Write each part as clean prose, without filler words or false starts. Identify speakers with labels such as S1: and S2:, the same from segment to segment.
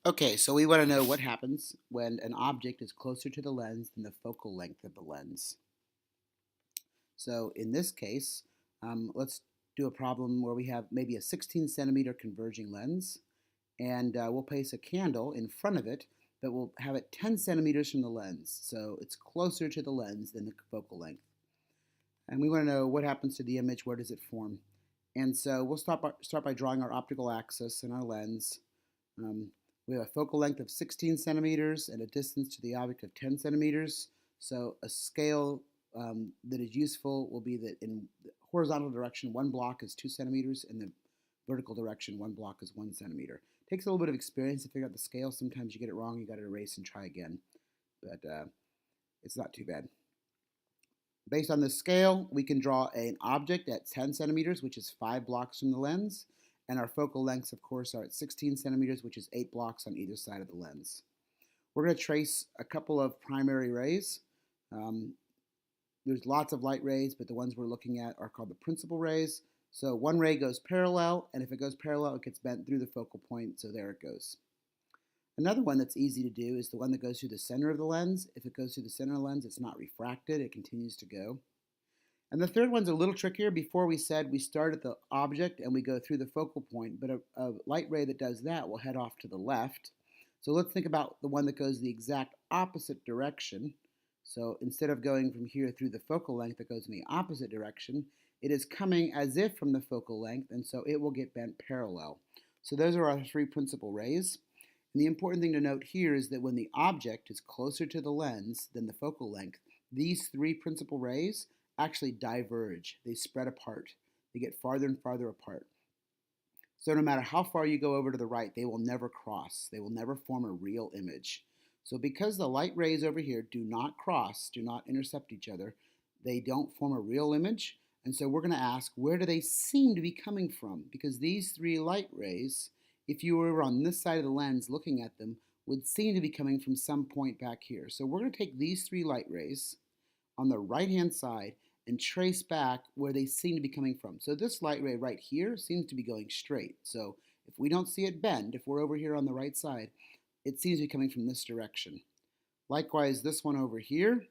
S1: Okay, so we want to know what happens when an object is closer to the lens than the focal length of the lens. So in this case, let's do a problem where we have maybe a 16 centimeter converging lens, and we'll place a candle in front of it, but we'll have it 10 centimeters from the lens. So it's closer to the lens than the focal length. And we want to know what happens to the image, where does it form? And so we'll start by drawing our optical axis in our lens. Um, we have a focal length of 16 centimeters and a distance to the object of 10 centimeters. So a scale that is useful will be that in the horizontal direction, one block is 2 centimeters, and the vertical direction, one block is 1 centimeter. It takes a little bit of experience to figure out the scale. Sometimes you get it wrong, you got to erase and try again, but it's not too bad. Based on the scale, we can draw an object at 10 centimeters, which is 5 blocks from the lens, and our focal lengths, of course, are at 16 centimeters, which is 8 blocks on either side of the lens. We're going to trace a couple of primary rays. There's lots of light rays, but the ones we're looking at are called the principal rays. So one ray goes parallel, and if it goes parallel, it gets bent through the focal point, so there it goes. Another one that's easy to do is the one that goes through the center of the lens. If it goes through the center of the lens, it's not refracted, it continues to go. And the third one's a little trickier. Before we said we start at the object and we go through the focal point, but a light ray that does that will head off to the left. So let's think about the one that goes the exact opposite direction. So instead of going from here through the focal length that goes in the opposite direction, it is coming as if from the focal length, and so it will get bent parallel. So those are our three principal rays. And the important thing to note here is that when the object is closer to the lens than the focal length, these three principal rays actually diverge. They spread apart. They get farther and farther apart. So no matter how far you go over to the right, they will never cross. They will never form a real image. So because the light rays over here do not cross, do not intercept each other, they don't form a real image. And so we're going to ask, where do they seem to be coming from? Because these three light rays, if you were on this side of the lens looking at them, would seem to be coming from some point back here. So we're going to take these three light rays on the right-hand side and trace back where they seem to be coming from. So this light ray right here seems to be going straight. So if we don't see it bend, if we're over here on the right side, it seems to be coming from this direction. Likewise, this one over here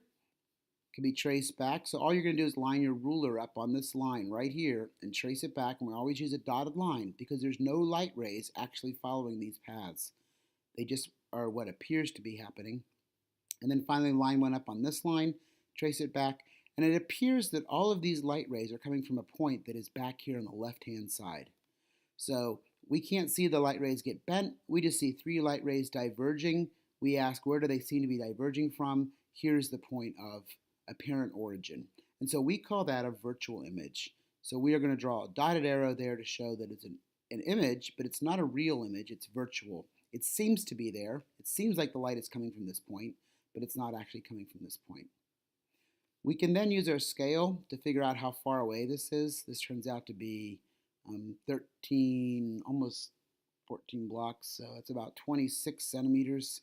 S1: can be traced back. So all you're going to do is line your ruler up on this line right here and trace it back. And we always use a dotted line because there's no light rays actually following these paths. They just are what appears to be happening. And then finally line one up on this line, trace it back, and it appears that all of these light rays are coming from a point that is back here on the left-hand side. So we can't see the light rays get bent. We just see three light rays diverging. We ask, where do they seem to be diverging from? Here's the point of apparent origin. And so we call that a virtual image. So we are going to draw a dotted arrow there to show that it's an image, but it's not a real image, it's virtual. It seems to be there. It seems like the light is coming from this point, but it's not actually coming from this point. We can then use our scale to figure out how far away this is. This turns out to be 13, almost 14 blocks, so it's about 26 centimeters.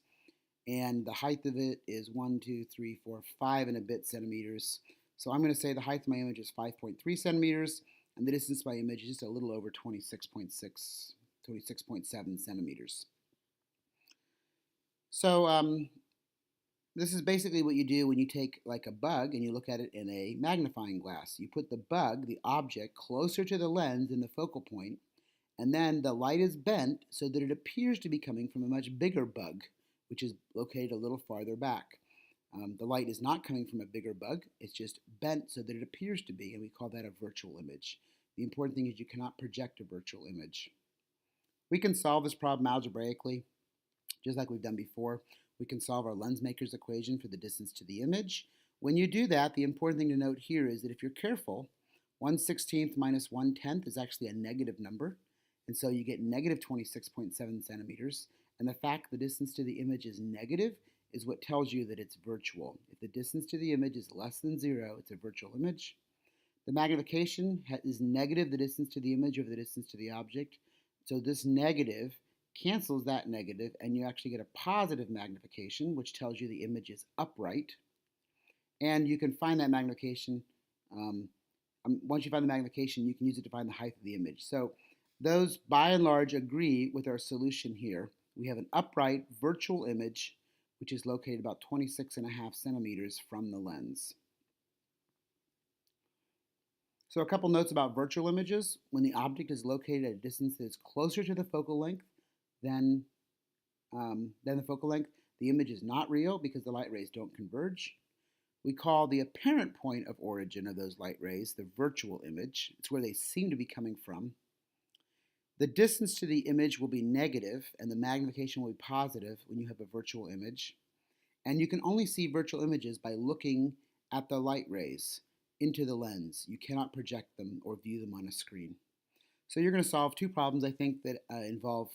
S1: And the height of it is 1, 2, 3, 4, 5 and a bit centimeters. So I'm going to say the height of my image is 5.3 centimeters, and the distance of my image is just a little over 26.6, 26.7 centimeters. So this is basically what you do when you take like a bug and you look at it in a magnifying glass. You put the bug, the object, closer to the lens than the focal point, and then the light is bent so that it appears to be coming from a much bigger bug, which is located a little farther back. The light is not coming from a bigger bug, it's just bent so that it appears to be, and we call that a virtual image. The important thing is you cannot project a virtual image. We can solve this problem algebraically, just like we've done before. We can solve our lens maker's equation for the distance to the image. When you do that, the important thing to note here is that if you're careful, 1/16 minus 1/10 is actually a negative number, and so you get negative 26.7 centimeters. And the fact the distance to the image is negative is what tells you that it's virtual. If the distance to the image is less than 0, it's a virtual image. The magnification is negative the distance to the image over the distance to the object. So this negative cancels that negative, and you actually get a positive magnification, which tells you the image is upright. And you can find that magnification. Once you find the magnification, you can use it to find the height of the image. So those, by and large, agree with our solution here, we have an upright virtual image which is located about 26.5 centimeters from the lens. So a couple notes about virtual images. When the object is located at a distance that is closer to the focal length than the focal length, the image is not real because the light rays don't converge. We call the apparent point of origin of those light rays the virtual image. It's where they seem to be coming from. The distance to the image will be negative and the magnification will be positive when you have a virtual image. And you can only see virtual images by looking at the light rays into the lens. You cannot project them or view them on a screen. So you're going to solve two problems, I think, that involve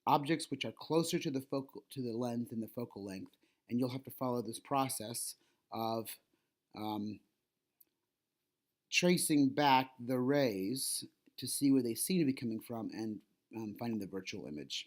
S1: objects which are closer to the lens than the focal length, and you'll have to follow this process of tracing back the rays to see where they seem to be coming from and finding the virtual image.